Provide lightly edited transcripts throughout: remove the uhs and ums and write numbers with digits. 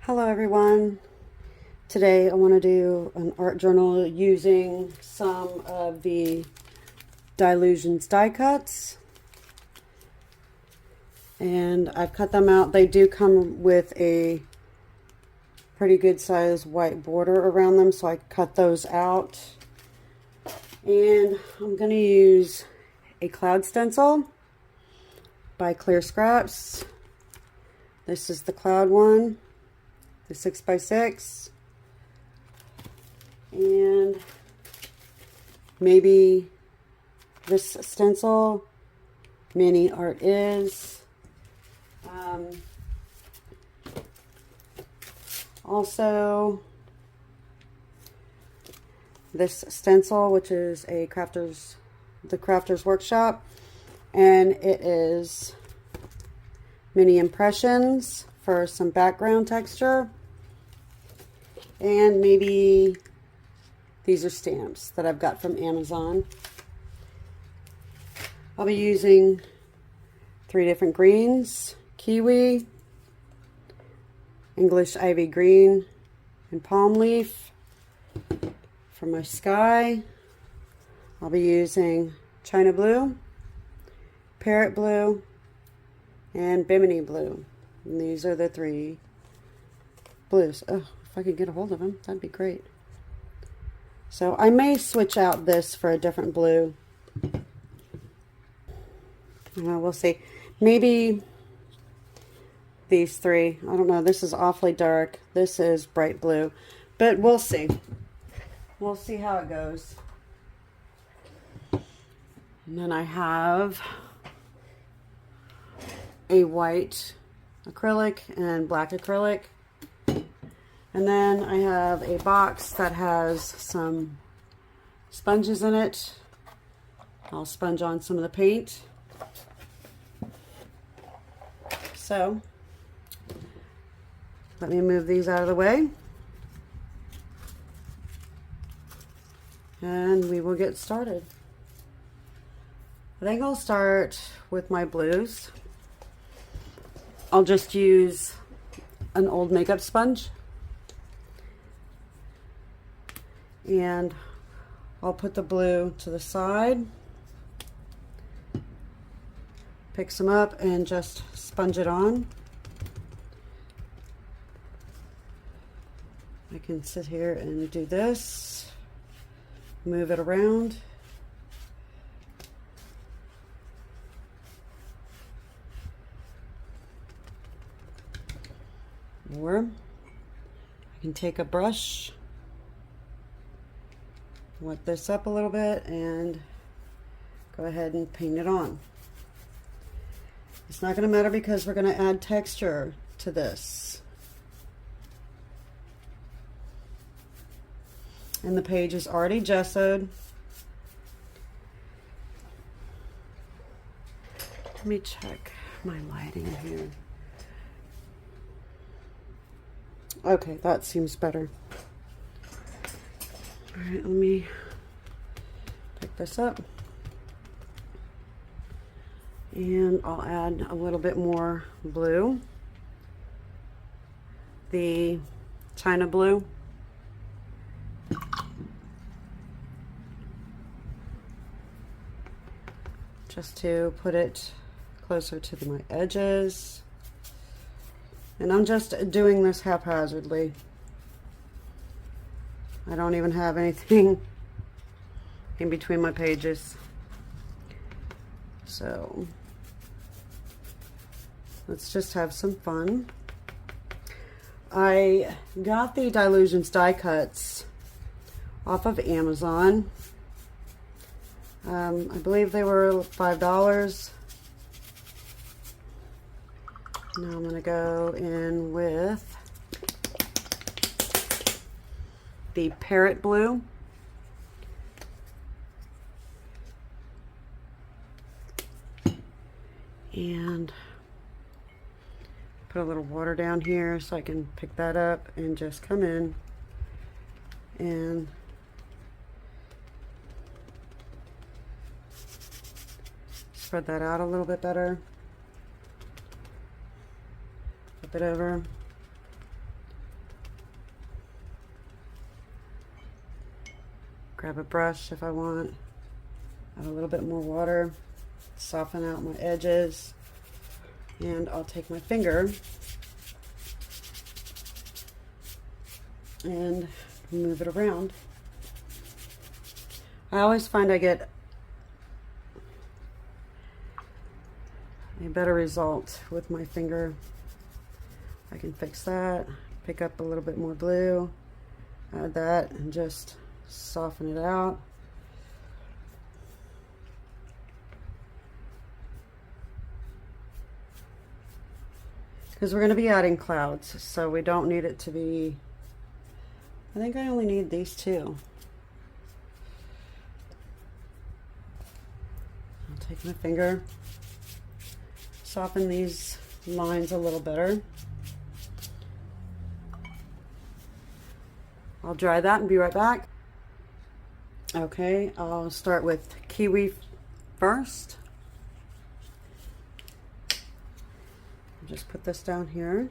Hello everyone. Today I want to do an art journal using some of the Dylusions die cuts. And I've cut them out. They do come with a pretty good size white border around them, so I cut those out. And I'm going to use a cloud stencil by Clear Scraps. This is the cloud one, the 6x6, and maybe this stencil, Mini Art Is. Also, this stencil, which is the Crafter's Workshop, and it is mini impressions for some background texture. And maybe these are stamps that I've got from Amazon. I'll be using 3 different greens: Kiwi, English Ivy Green, and Palm Leaf. For my sky, I'll be using China Blue, Parrot Blue, and Bimini Blue. And these are the 3 blues. Oh, if I could get a hold of them, that'd be great. So I may switch out this for a different blue. We'll see. Maybe these 3. I don't know. This is awfully dark. This is bright blue. But we'll see. We'll see how it goes. And then I have a white acrylic and black acrylic. And then I have a box that has some sponges in it. I'll sponge on some of the paint. So, let me move these out of the way. And we will get started. I think I'll start with my blues. I'll just use an old makeup sponge. And I'll put the blue to the side. Pick some up and just sponge it on. I can sit here and do this. Move it around. Or I can take a brush, wet this up a little bit, and go ahead and paint it on. It's not going to matter because we're going to add texture to this. And the page is already gessoed. Let me check my lighting here. Okay, that seems better. All right, let me pick this up. And I'll add a little bit more blue. The China Blue. Just to put it closer to my edges. And I'm just doing this haphazardly. I don't even have anything in between my pages. So let's just have some fun. I got the Dylusions die cuts off of Amazon. I believe they were $5. Now I'm going to go in with the Parrot Blue. And put a little water down here so I can pick that up and just come in and spread that out a little bit better. Flip it over. Grab a brush if I want. Add a little bit more water. Soften out my edges. And I'll take my finger and move it around. I always find I get a better result with my finger. I can fix that, pick up a little bit more glue, add that, and just soften it out. Because we're going to be adding clouds, so we don't need it to be, I think I only need these two. I'll take my finger, soften these lines a little better. I'll dry that and be right back. Okay, I'll start with Kiwi first. Just put this down here.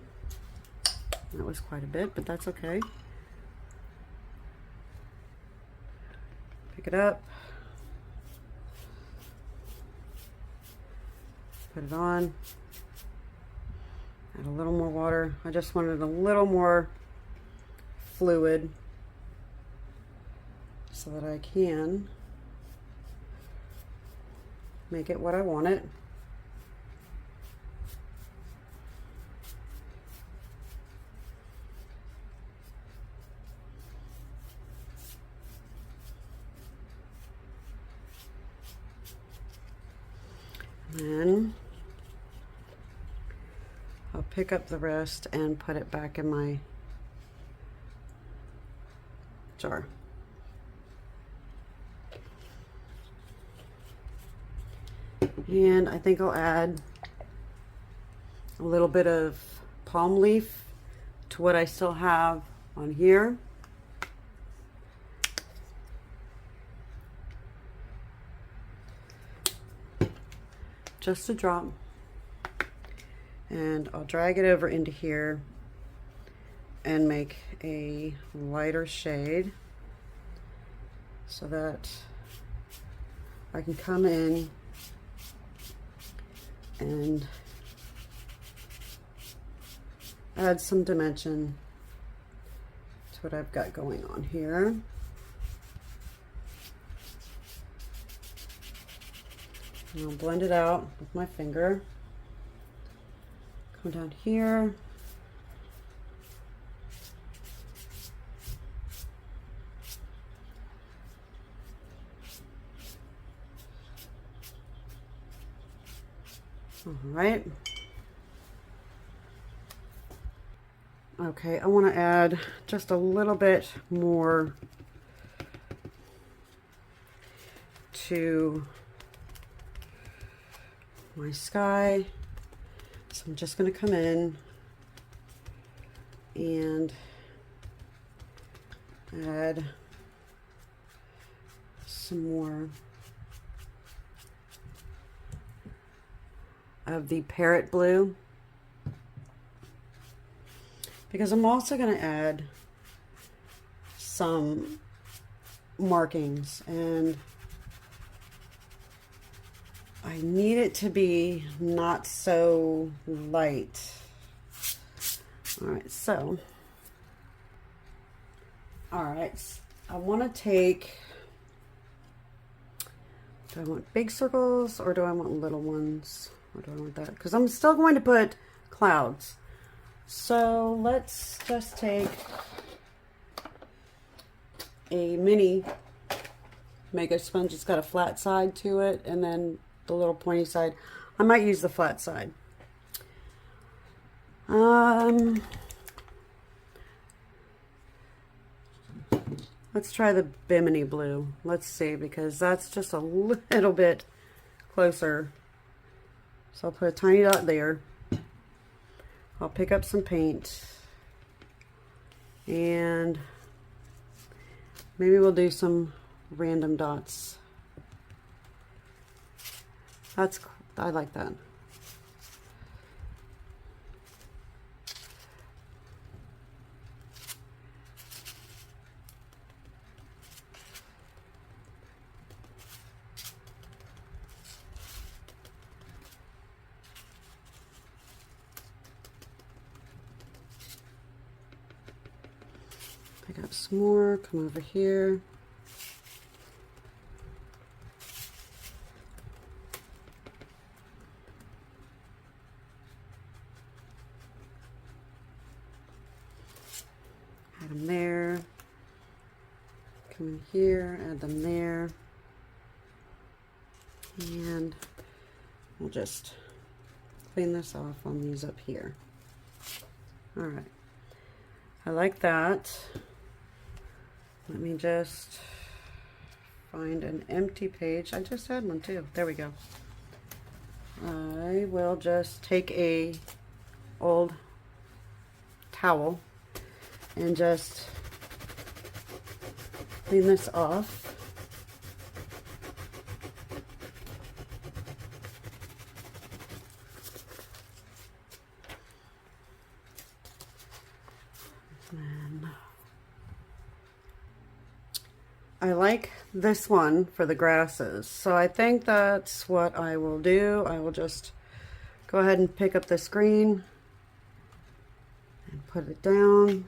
That was quite a bit, but that's okay. Pick it up. Put it on. Add a little more water. I just wanted a little more fluid so that I can make it what I want it. Then I'll pick up the rest and put it back in my jar. And I think I'll add a little bit of palm leaf to what I still have on here. Just a drop, and I'll drag it over into here and make a lighter shade so that I can come in and add some dimension to what I've got going on here. And I'll blend it out with my finger. Come down here. All right. Okay, I want to add just a little bit more to my sky. So I'm just going to come in and add some more of the parrot blue, because I'm also going to add some markings, and I need it to be not so light. All right, so, I want to take, do I want big circles or do I want little ones? Or do I want that? Because I'm still going to put clouds. So let's just take a mini Mega sponge. It's got a flat side to it, and then the little pointy side. I might use the flat side. Let's try the Bimini blue. Let's see, because that's just a little bit closer. So I'll put a tiny dot there. I'll pick up some paint, and maybe we'll do some random dots. I like that. Pick up some more, come over here. Add them there. Come in here, add them there. And we'll just clean this off on these up here. All right. I like that. Let me just find an empty page. I just had one too. There we go. I will just take a old towel and just clean this off. And I like this one for the grasses, so I think that's what I will do. I will just go ahead and pick up this green and put it down.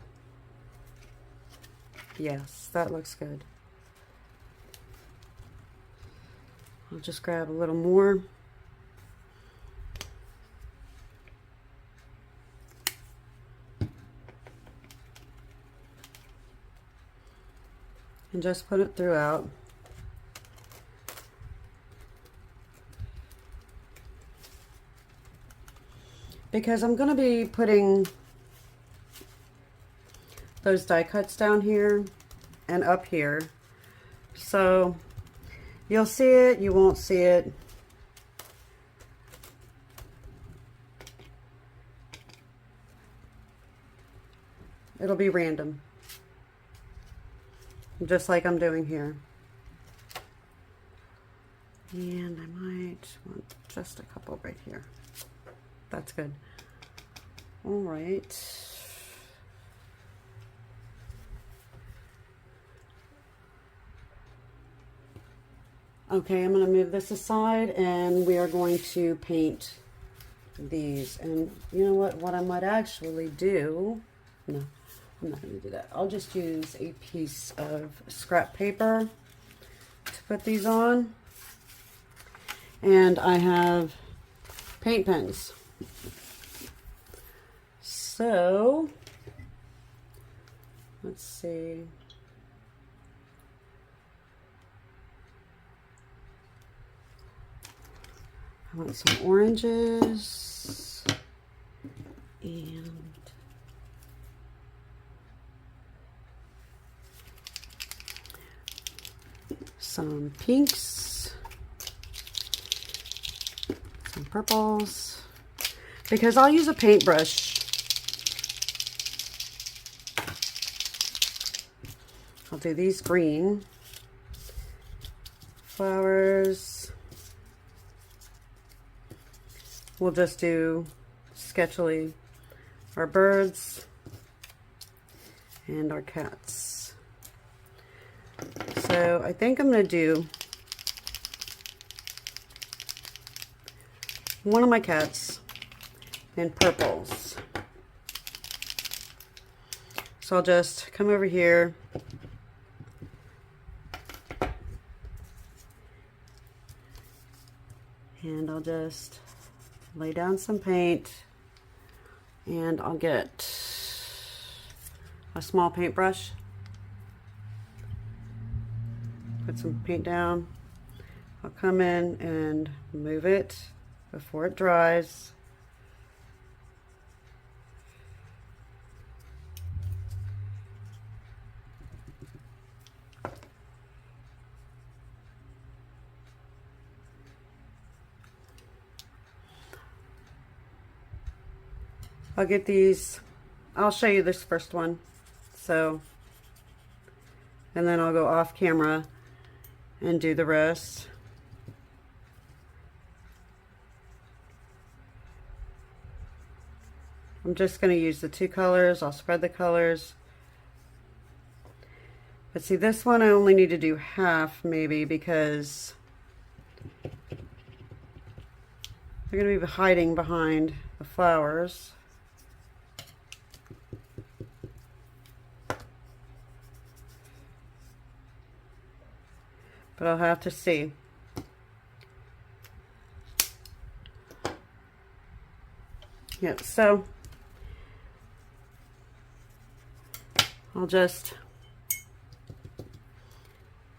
Yes, that looks good. I'll just grab a little more. And just put it throughout. Because I'm going to be putting those die cuts down here and up here, so you'll see it, you won't see it. It'll be random, just like I'm doing here. And I might want just a couple right here. That's good. All right. Okay, I'm going to move this aside and we are going to paint these. And you know what I might actually do, no, I'm not going to do that. I'll just use a piece of scrap paper to put these on. And I have paint pens. So, let's see. I want some oranges and some pinks, some purples, because I'll use a paintbrush. I'll do these green flowers. We'll just do sketchily our birds and our cats. So I think I'm going to do one of my cats in purples. So I'll just come over here and I'll just lay down some paint, and I'll get a small paintbrush, put some paint down. I'll come in and move it before it dries. I'll get these, I'll show you this first one, so, and then I'll go off camera and do the rest. I'm just going to use the two colors. I'll spread the colors. But see, this one I only need to do half maybe because they're going to be hiding behind the flowers. but I'll have to see. Yep, so I'll just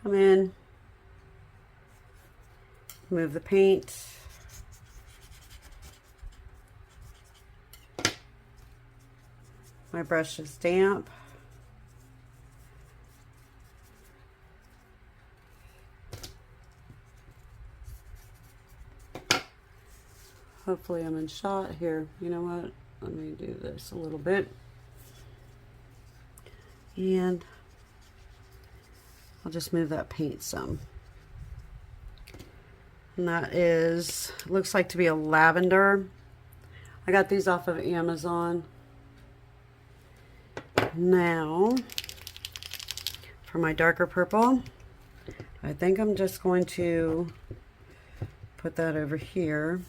come in, move the paint. My brush is damp. Hopefully I'm in shot here. You know what? Let me do this a little bit. And I'll just move that paint some. And that is, looks like to be a lavender. I got these off of Amazon. Now, for my darker purple, I think I'm just going to put that over here.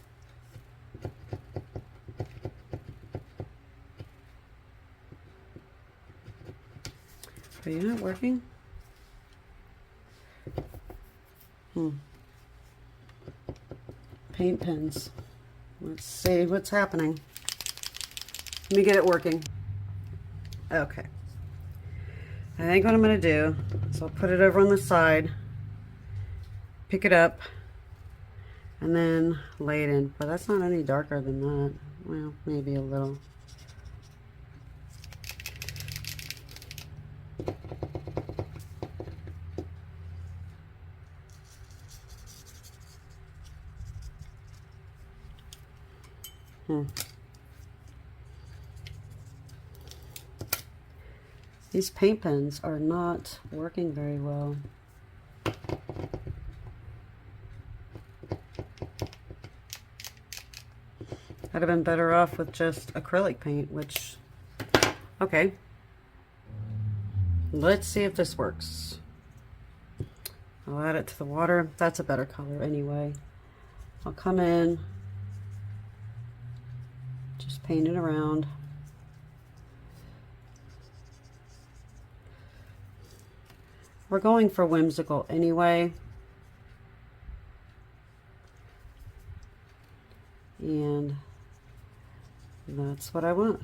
Are you not working? Paint pens. Let's see what's happening. Let me get it working. Okay. I think what I'm going to do is I'll put it over on the side, pick it up, and then lay it in. But that's not any darker than that. Well, maybe a little. These paint pens are not working very well. I'd have been better off with just acrylic paint, which, okay. Let's see if this works. I'll add it to the water. That's a better color anyway. I'll come in, just paint it around. We're going for whimsical anyway. And that's what I want.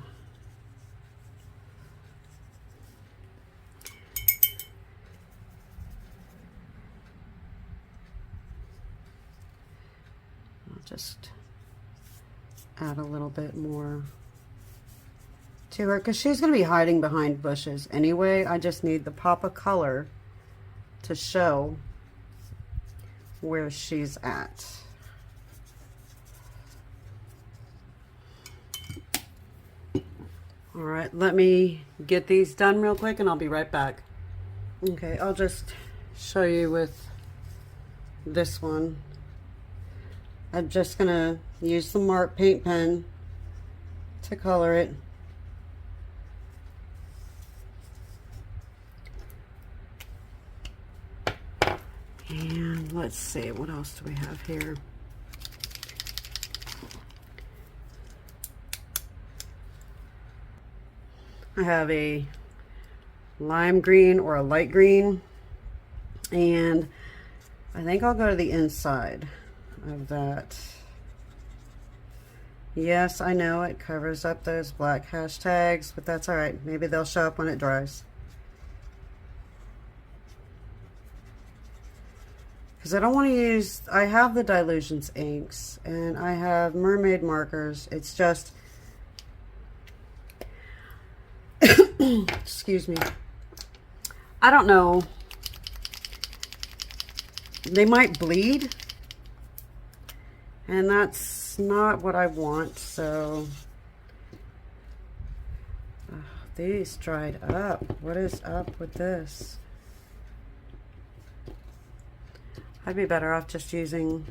I'll just add a little bit more to her because she's going to be hiding behind bushes anyway. I just need the pop of color to show where she's at. All right, let me get these done real quick and I'll be right back. Okay, I'll just show you with this one. I'm just gonna use the Mark paint pen to color it. And let's see, what else do we have here? I have a lime green or a light green, and I think I'll go to the inside of that. Yes, I know it covers up those black hashtags, but that's all right. Maybe they'll show up when it dries. Because I don't want to use, I have the Dylusions inks and I have mermaid markers. It's just, excuse me, I don't know, they might bleed and that's not what I want. So these dried up. What is up with this? I'd be better off just using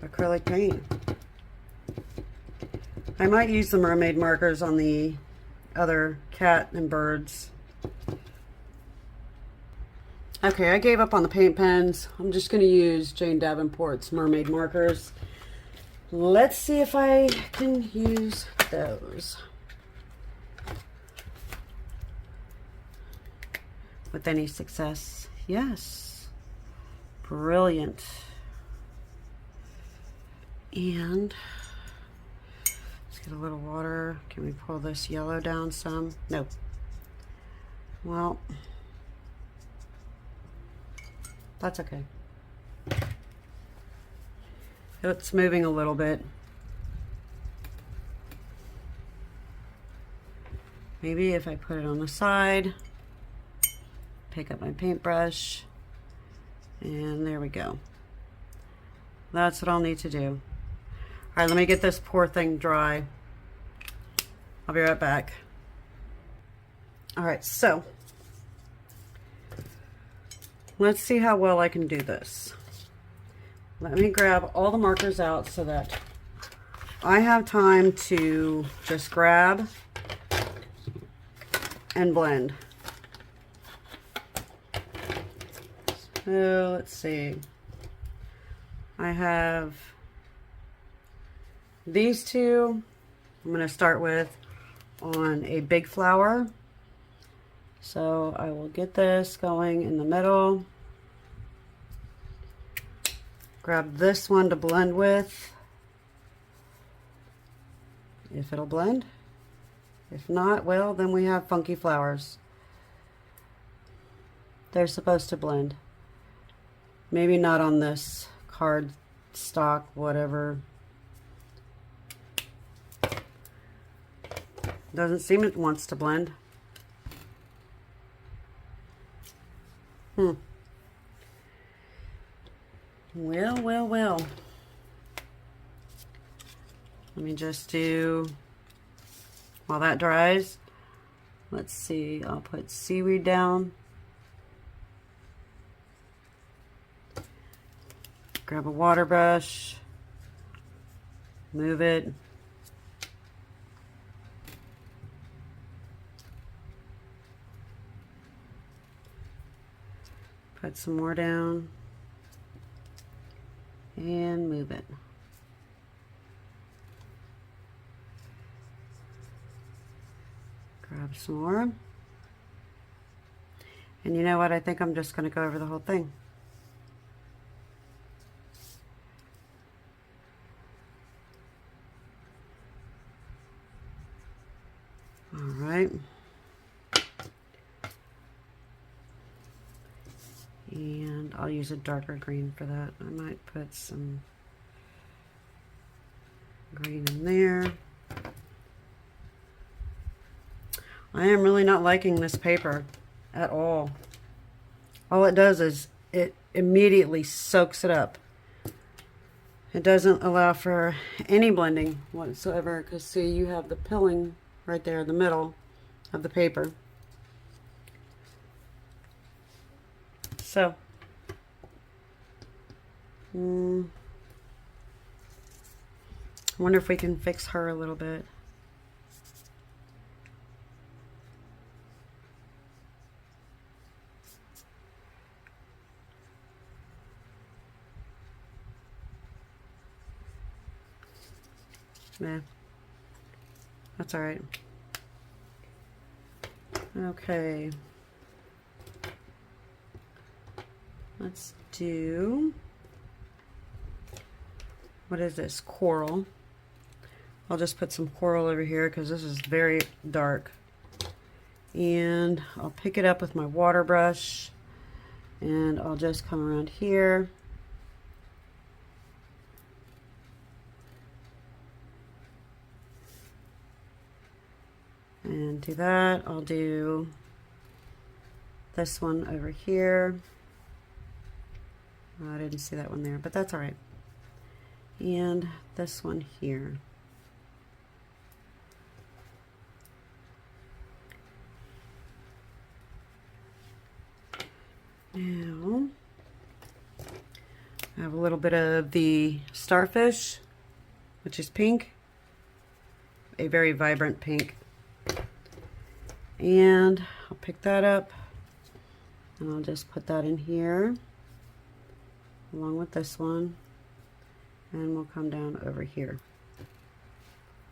acrylic paint. I might use the mermaid markers on the other cat and birds. Okay, I gave up on the paint pens. I'm just going to use Jane Davenport's mermaid markers. Let's see if I can use those with any success. Yes. Brilliant. And let's get a little water. Can we pull this yellow down some? Nope. Well, that's okay. It's moving a little bit. Maybe if I put it on the side, pick up my paintbrush, and there we go. That's what I'll need to do. All right, let me get this poor thing dry. I'll be right back. All right, so let's see how well I can do this. Let me grab all the markers out so that I have time to just grab and blend. So let's see. I have these two I'm going to start with on a big flower. So I will get this going in the middle. Grab this one to blend with, if it'll blend. If not, well, then we have funky flowers. They're supposed to blend. Maybe not on this card stock, whatever. Doesn't seem it wants to blend. Well. Let me just do, while that dries, let's see, I'll put seaweed down. Grab a water brush, move it. Put some more down and move it. Grab some more. And you know what? I think I'm just going to go over the whole thing. All right. And I'll use a darker green for that. I might put some green in there. I am really not liking this paper at all. All it does is it immediately soaks it up. It doesn't allow for any blending whatsoever, because see, you have the pilling right there in the middle of the paper. So, I wonder if we can fix her a little bit. Yeah, that's all right. Okay. Let's do, what is this? Coral. I'll just put some coral over here because this is very dark. And I'll pick it up with my water brush and I'll just come around here. And do that. I'll do this one over here. Oh, I didn't see that one there, but that's all right. And this one here. Now, I have a little bit of the Starfish, which is pink, a very vibrant pink. And I'll pick that up and I'll just put that in here along with this one, and we'll come down over here.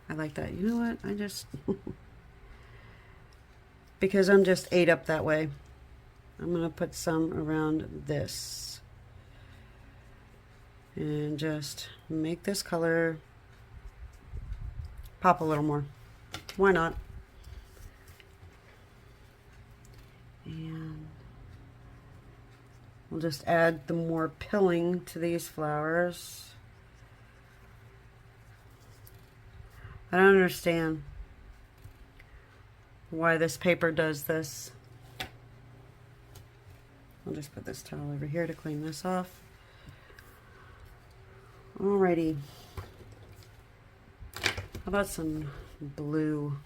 I like that. You know what? I just because I'm just ate up that way, I'm gonna put some around this. and just make this color pop a little more. Why not? And we'll just add the more pilling to these flowers. I don't understand why this paper does this. I'll just put this towel over here to clean this off. Alrighty. How about some blue?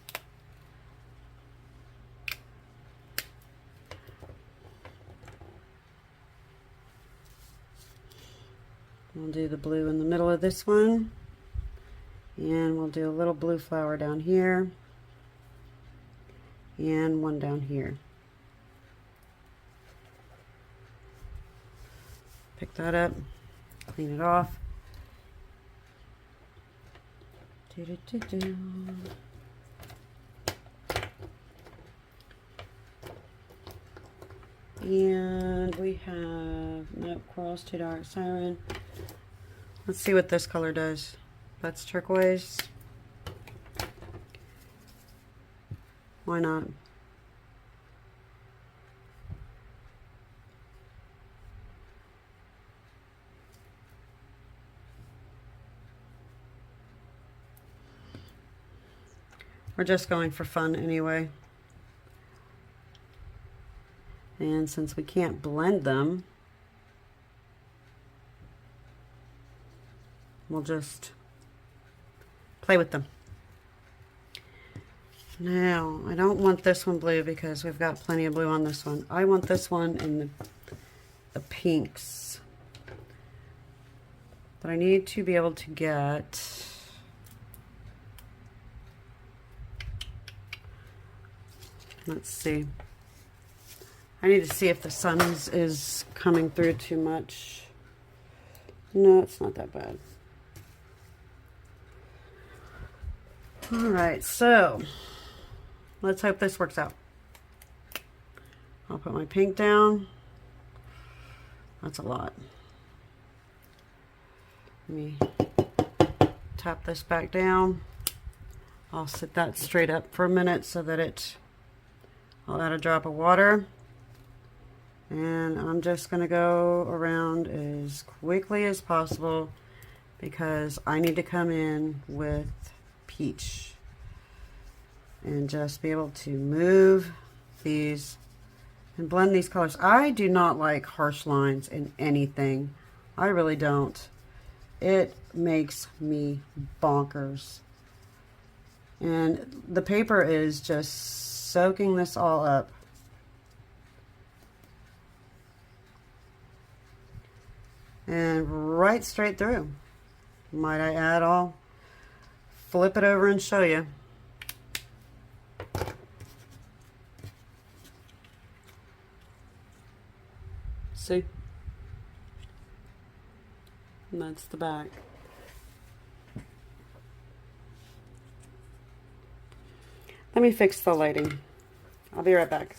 We'll do the blue in the middle of this one. And we'll do a little blue flower down here. And one down here. Pick that up, clean it off. And we have, nope, coral's too dark, siren. Let's see what this color does. That's turquoise. Why not? We're just going for fun anyway. And since we can't blend them, we'll just play with them. Now, I don't want this one blue because we've got plenty of blue on this one. I want this one in the pinks. But I need to be able to get... Let's see. I need to see if the sun is coming through too much. No, it's not that bad. Alright, so let's hope this works out. I'll put my pink down. That's a lot. Let me tap this back down. I'll sit that straight up for a minute so that I'll add a drop of water. And I'm just going to go around as quickly as possible because I need to come in with peach and just be able to move these and blend these colors. I do not like harsh lines in anything. I really don't. It makes me bonkers. And the paper is just soaking this all up. And right straight through. Might I add, I'll flip it over and show you. See? And that's the back. Let me fix the lighting. I'll be right back.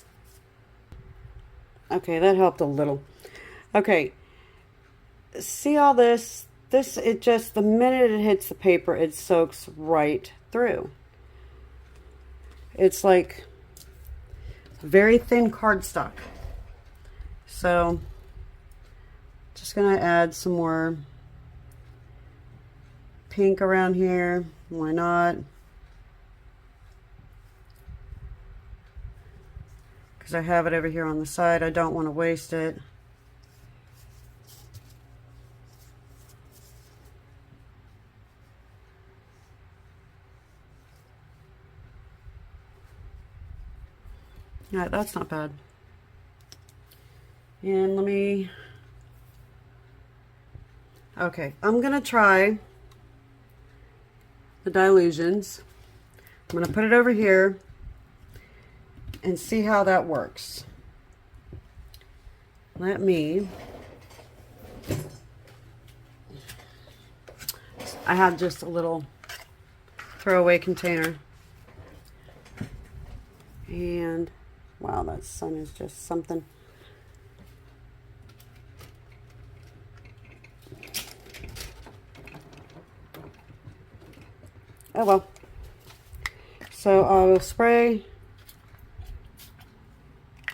Okay, that helped a little. Okay. See all this? It just, the minute it hits the paper, it soaks right through. It's like very thin cardstock. So, just gonna add some more pink around here. Why not? Because I have it over here on the side. I don't want to waste it. Yeah, that's not bad. And let me... Okay, I'm going to try the Dylusions. I'm going to put it over here and see how that works. Let me... I have just a little throwaway container. And... wow, that sun is just something. Oh well. So I will spray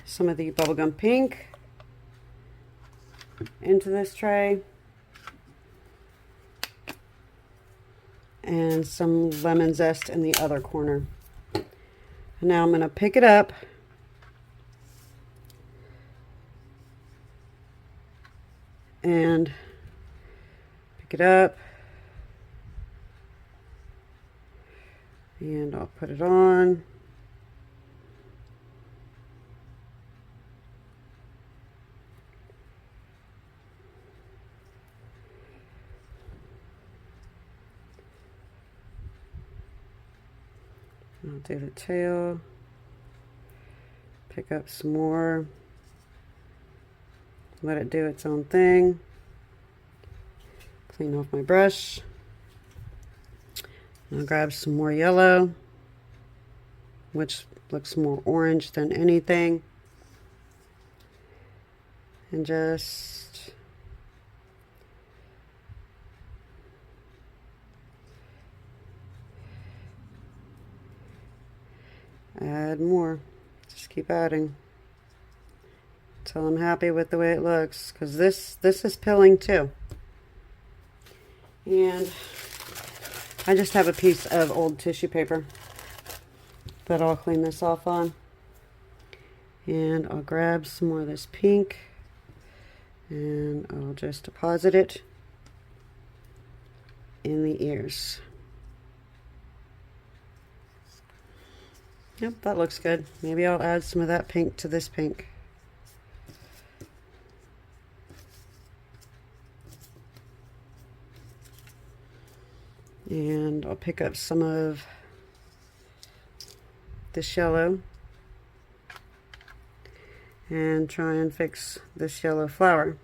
some of the bubblegum pink into this tray. And some lemon zest in the other corner. And now I'm going to pick it up and pick it up and I'll put it on. I'll do the tail, pick up some more, let it do its own thing, clean off my brush. I'll grab some more yellow, which looks more orange than anything, and just add more. Just keep adding until I'm happy with the way it looks, because this is pilling too. And I just have a piece of old tissue paper that I'll clean this off on. And I'll grab some more of this pink and I'll just deposit it in the ears. Yep, that looks good. Maybe I'll add some of that pink to this pink. And I'll pick up some of this yellow and try and fix this yellow flower.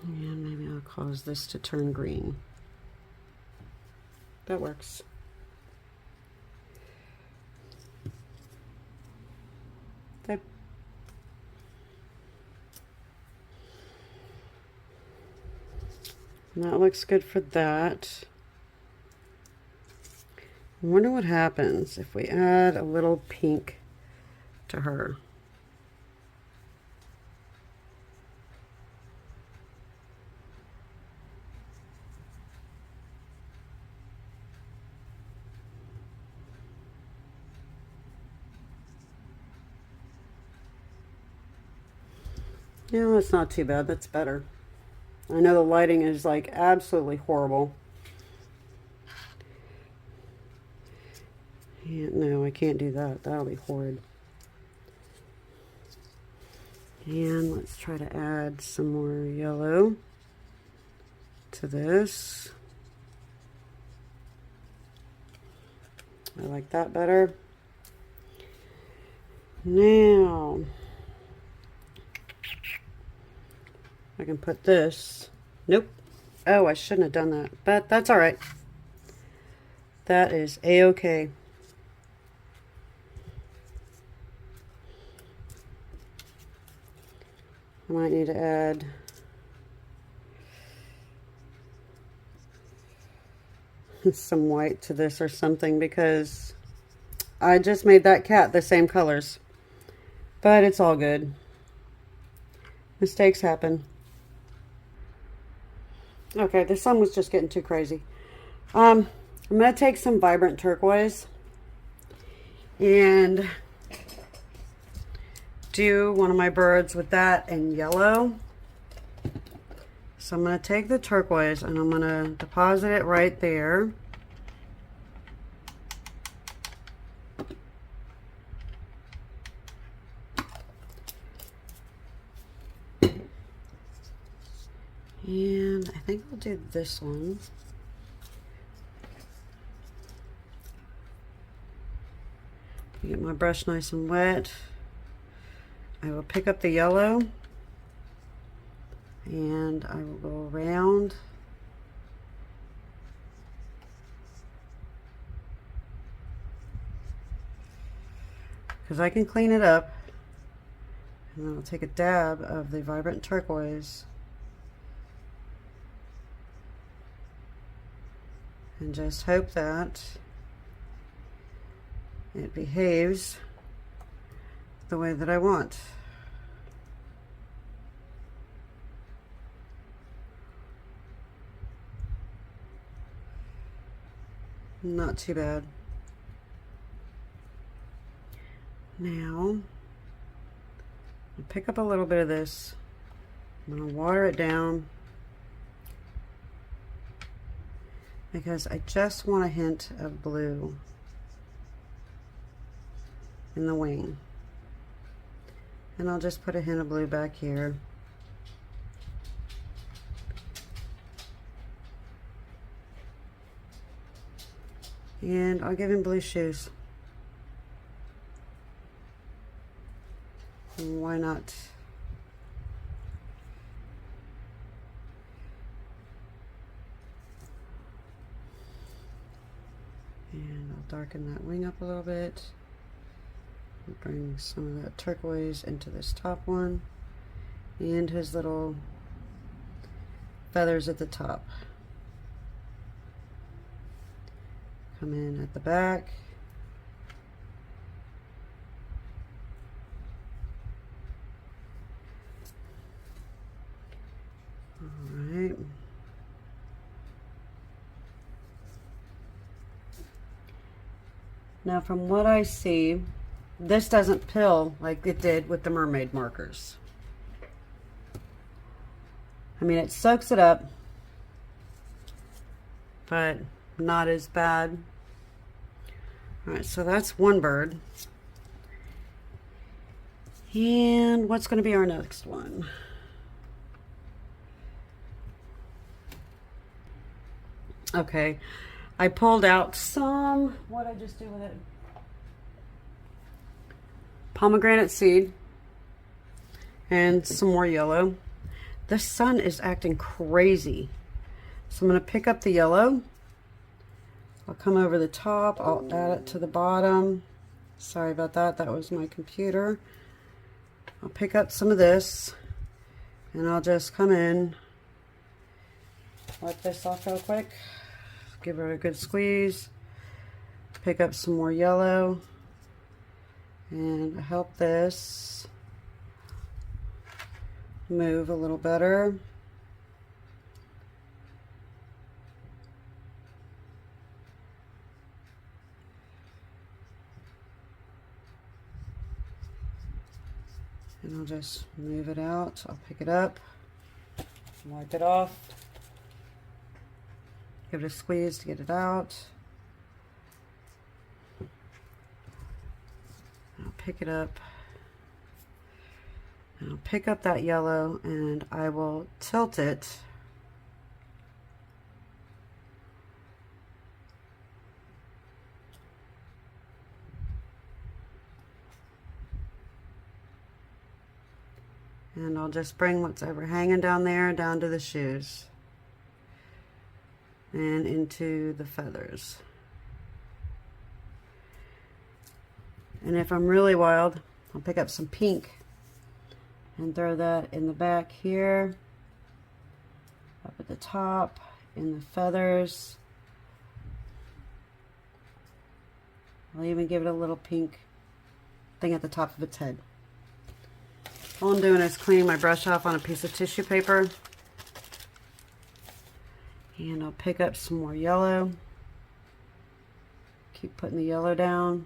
And maybe I'll cause this to turn green. That works. Okay. That looks good for that. I wonder what happens if we add a little pink to her. Yeah, that's not too bad. That's better. I know the lighting is like absolutely horrible. Yeah, no, I can't do that. That'll be horrid. And let's try to add some more yellow to this. I like that better. Now, I can put this. Nope. Oh, I shouldn't have done that, but that's all right. That is a-okay. I might need to add some white to this or something, because I just made that cat the same colors. But it's all good. Mistakes happen. Okay, the sun was just getting too crazy. I'm going to take some vibrant turquoise and do one of my birds with that in yellow. So I'm going to take the turquoise and I'm going to deposit it right there. And I think I'll do this one. Get my brush nice and wet. I will pick up the yellow and I will go around because I can clean it up. And then I'll take a dab of the vibrant turquoise and just hope that it behaves the way that I want. Not too bad. Now, I'll pick up a little bit of this. I'm going to water it down because I just want a hint of blue in the wing. And I'll just put a hint of blue back here. And I'll give him blue shoes. Why not? And I'll darken that wing up a little bit. Bring some of that turquoise into this top one. And his little feathers at the top. Come in at the back. Alright. Now from what I see, this doesn't pill like it did with the mermaid markers. I mean, it soaks it up, but not as bad. Alright, so that's one bird. And what's going to be our next one? Okay, I pulled out some, what did I just do with it? Pomegranate seed and some more yellow. The sun is acting crazy. So I'm going to pick up the yellow. I'll come over the top. I'll add it to the bottom. Sorry about that. That was my computer. I'll pick up some of this and I'll just come in. Wipe this off real quick. Give it a good squeeze. Pick up some more yellow and help this move a little better. And I'll just move it out. I'll pick it up, wipe it off, give it a squeeze to get it out. I'll pick it up. And I'll pick up that yellow and I will tilt it and I'll just bring what's ever hanging down there down to the shoes and into the feathers. And if I'm really wild, I'll pick up some pink and throw that in the back here, up at the top, in the feathers. I'll even give it a little pink thing at the top of its head. All I'm doing is cleaning my brush off on a piece of tissue paper. And I'll pick up some more yellow. Keep putting the yellow down.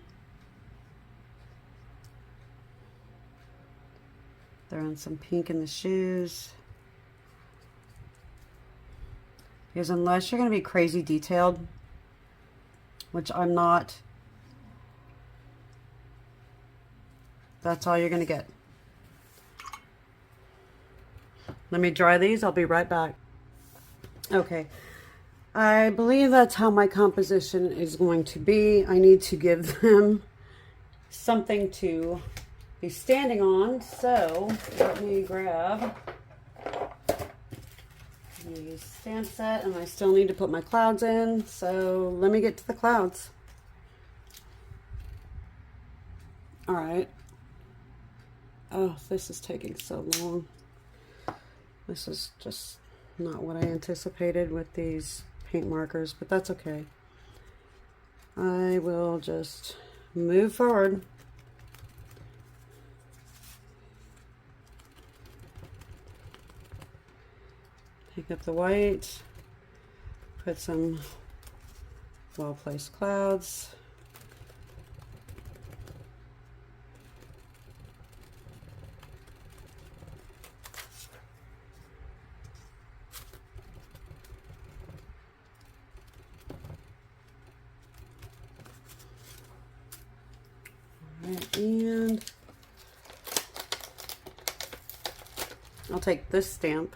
Throwing some pink in the shoes. Because unless you're going to be crazy detailed, which I'm not, that's all you're going to get. Let me dry these. I'll be right back. Okay. I believe that's how my composition is going to be. I need to give them something to be standing on, so let me grab the stamp set, and I still need to put my clouds in, so let me get to the clouds. All right. Oh, this is taking so long. This is just not what I anticipated with these paint markers, but that's okay. I will just move forward. Pick up the white, put some well-placed clouds. And I'll take this stamp,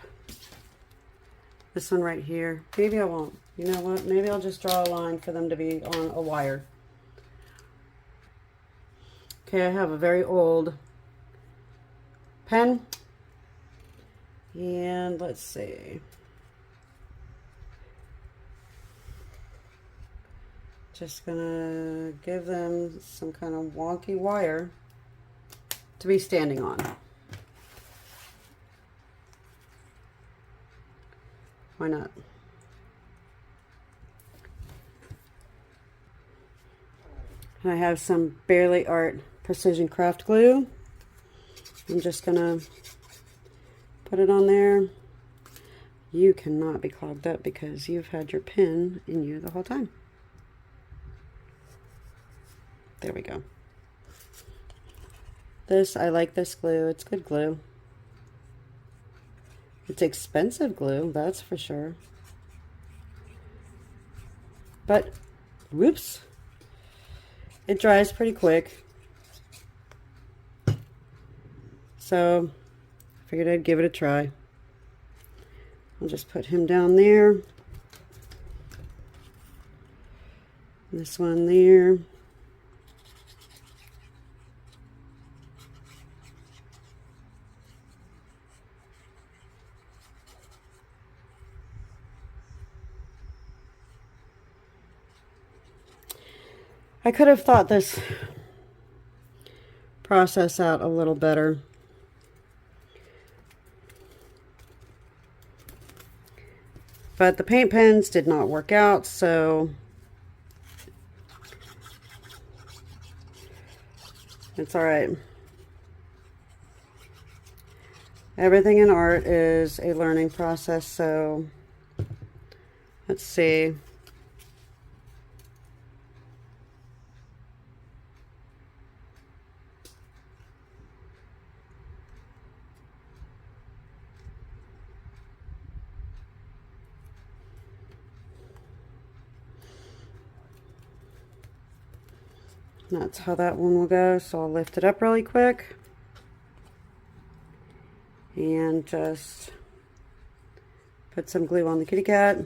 this one right here. Maybe I won't. You know what? Maybe I'll just draw a line for them to be on a wire. Okay, I have a very old pen. And let's see. Just gonna give them some kind of wonky wire to be standing on. Why not? And I have some Barely Art Precision Craft glue. I'm just gonna put it on there. You cannot be clogged up because you've had your pen in you the whole time. There we go. I like this glue. It's good glue. It's expensive glue, that's for sure. But, whoops, it dries pretty quick. So, I figured I'd give it a try. I'll just put him down there. This one there. I could have thought this process out a little better. But the paint pens did not work out, so it's all right. Everything in art is a learning process, so let's see. That's how that one will go. So I'll lift it up really quick and just put some glue on the kitty cat.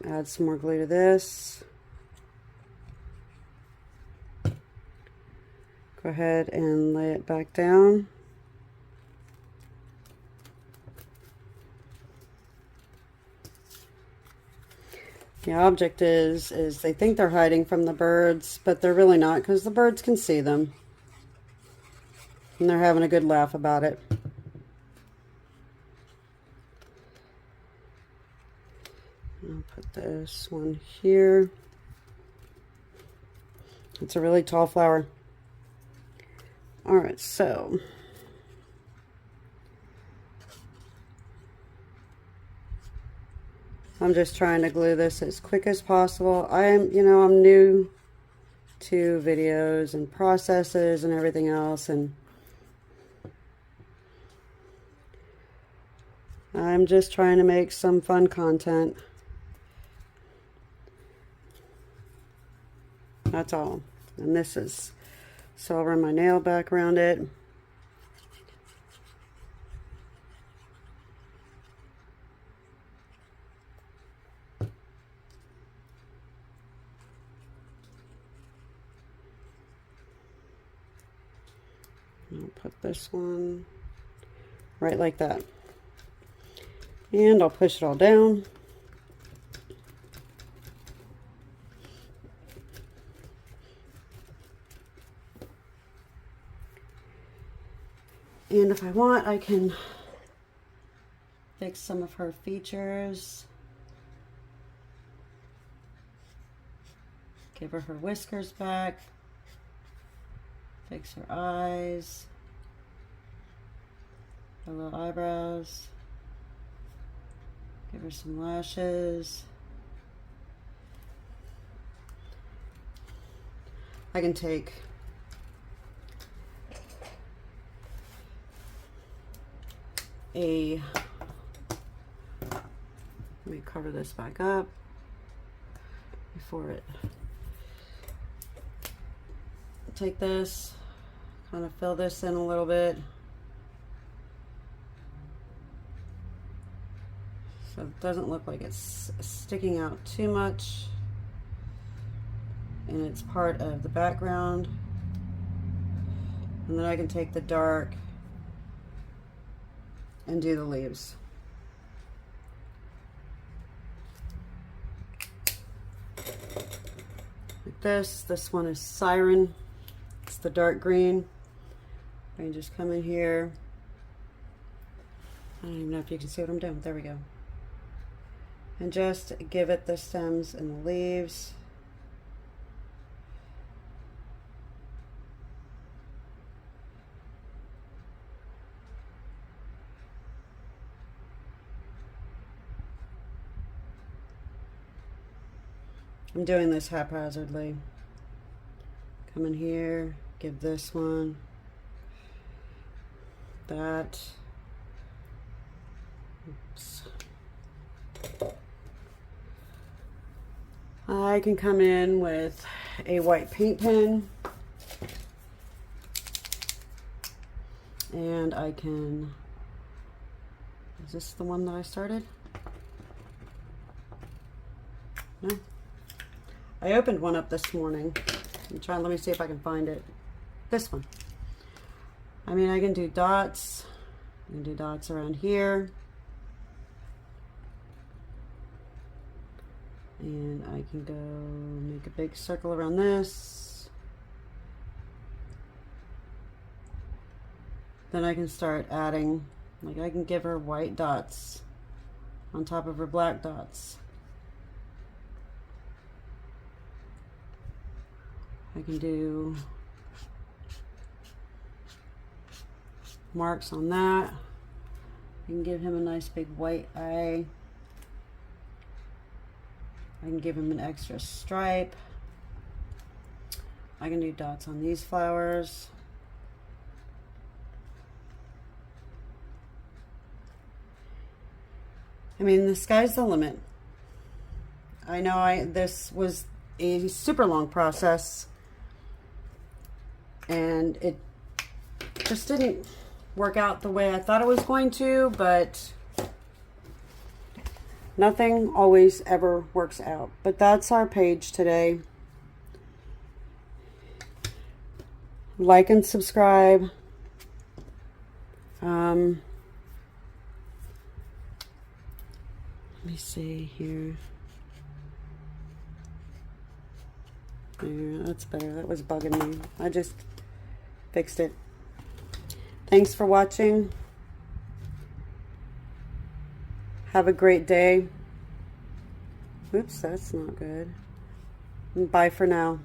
Add some more glue to this. Go ahead and lay it back down. The object is they think they're hiding from the birds, but they're really not, because the birds can see them. And they're having a good laugh about it. I'll put this one here. It's a really tall flower. Alright, so I'm just trying to glue this as quick as possible. I'm new to videos and processes and everything else, and I'm just trying to make some fun content. That's all. And this is, so I'll run my nail back around it. I'll put this one right like that. And I'll push it all down. And if I want, I can fix some of her features. Give her her whiskers back. Fix her eyes. Her little eyebrows. Give her some lashes. I can take let me cover this back up before it, take this, kind of fill this in a little bit so it doesn't look like it's sticking out too much and it's part of the background. And then I can take the dark and do the leaves. Like this. This one is Siren. It's the dark green. I can just come in here. I don't even know if you can see what I'm doing. There we go. And just give it the stems and the leaves. I'm doing this haphazardly. Come in here, give this one, that. Oops. I can come in with a white paint pen and I can, is this the one that I started? No? I opened one up this morning. Let me see if I can find it. This one. I mean, I can do dots. I can do dots around here. And I can go make a big circle around this. Then I can start adding, like I can give her white dots on top of her black dots. I can do marks on that. I can give him a nice big white eye. I can give him an extra stripe. I can do dots on these flowers. I mean, the sky's the limit. I know this was a super long process. And it just didn't work out the way I thought it was going to, but nothing always ever works out. But that's our page today. Like and subscribe. Let me see here. There, that's better. That was bugging me. I just fixed it. Thanks for watching. Have a great day. Oops, that's not good. Bye for now.